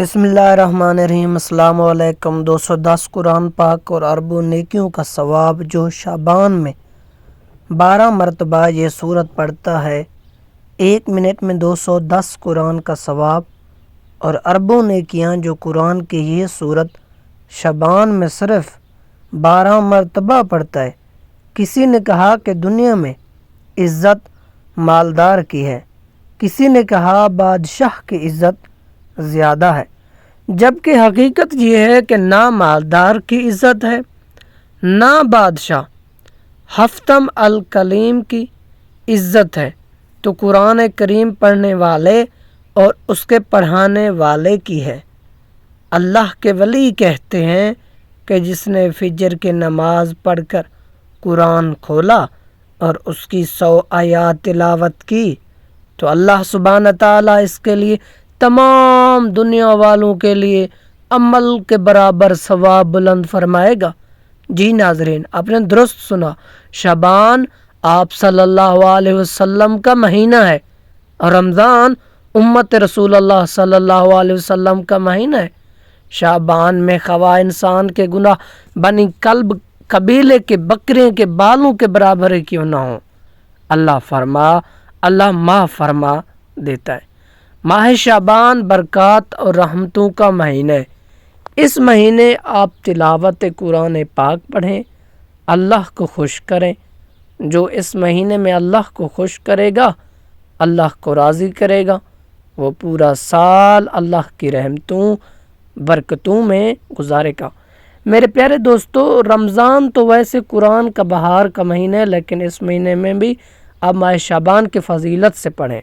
بسم اللہ الرحمن الرحیم۔ السلام علیکم دوستو۔ 10 قرآن پاک اور اربوں نیکیوں کا ثواب جو شعبان میں 12 مرتبہ یہ سورت پڑھتا ہے، 1 منٹ میں 210 قرآن کا ثواب اور اربوں نیکیاں جو قرآن کی یہ سورت شعبان میں صرف 12 مرتبہ پڑھتا ہے۔ کسی نے کہا کہ دنیا میں عزت مالدار کی ہے، کسی نے کہا بادشاہ کی عزت زیادہ ہے، جبکہ حقیقت یہ ہے کہ نہ مالدار کی عزت ہے نہ بادشاہ، حفتم الکلیم کی عزت ہے تو قرآن کریم پڑھنے والے اور اس کے پڑھانے والے کی ہے۔ اللہ کے ولی کہتے ہیں کہ جس نے فجر کی نماز پڑھ کر قرآن کھولا اور اس کی 100 آیات تلاوت کی تو اللہ سبحانہ تعالیٰ اس کے لیے تمام دنیا والوں کے لیے عمل کے برابر ثواب بلند فرمائے گا۔ جی ناظرین، آپ نے درست سنا، شعبان آپ صلی اللہ علیہ وسلم کا مہینہ ہے اور رمضان امت رسول اللہ صلی اللہ علیہ وسلم کا مہینہ ہے۔ شعبان میں خواہ انسان کے گناہ بنی کلب قبیلے کے بکرے کے بالوں کے برابر کیوں نہ ہوں، اللہ معاف فرما دیتا ہے۔ ماہ شعبان برکات اور رحمتوں کا مہینہ ہے۔ اس مہینے آپ تلاوت قرآن پاک پڑھیں، اللہ کو خوش کریں۔ جو اس مہینے میں اللہ کو خوش کرے گا، اللہ کو راضی کرے گا، وہ پورا سال اللہ کی رحمتوں برکتوں میں گزارے گا۔ میرے پیارے دوستو، رمضان تو ویسے قرآن کا بہار کا مہینہ ہے، لیکن اس مہینے میں بھی آپ ماہ شعبان کی فضیلت سے پڑھیں۔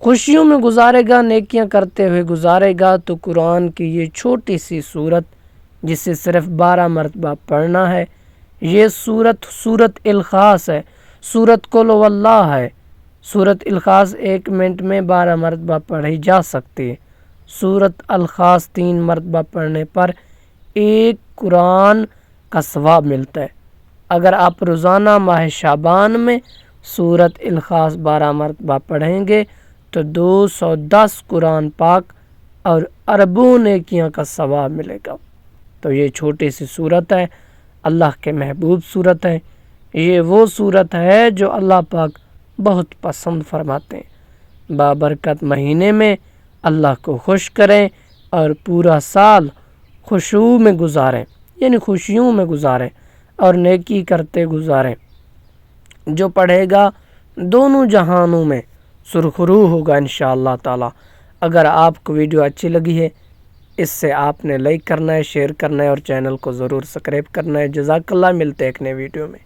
خوشیوں میں گزارے گا، نیکیاں کرتے ہوئے گزارے گا تو قرآن کی یہ چھوٹی سی سورت جسے صرف 12 مرتبہ پڑھنا ہے، یہ سورت الاخلاص ہے، سورت قل هو اللہ ہے۔ سورت الاخلاص 1 منٹ میں 12 مرتبہ پڑھی جا سکتی ہے۔ سورت الاخلاص 3 مرتبہ پڑھنے پر 1 قرآن کا ثواب ملتا ہے۔ اگر آپ روزانہ ماہ شعبان میں سورت الاخلاص 12 مرتبہ پڑھیں گے تو 210 قرآن پاک اور اربوں نیکیاں کا ثواب ملے گا۔ تو یہ چھوٹی سی سورت ہے، اللہ کے محبوب سورت ہے، یہ وہ سورت ہے جو اللہ پاک بہت پسند فرماتے ہیں۔ بابرکت مہینے میں اللہ کو خوش کریں اور پورا سال خشوع میں گزاریں، یعنی خوشیوں میں گزاریں اور نیکی کرتے گزاریں۔ جو پڑھے گا دونوں جہانوں میں سرخرو ہوگا انشاءاللہ تعالی۔ اگر آپ کو ویڈیو اچھی لگی ہے، اس سے آپ نے لائک کرنا ہے، شیئر کرنا ہے اور چینل کو ضرور سبسکرائب کرنا ہے۔ جزاک اللہ، ملتے ہیں ایک نئے ویڈیو میں۔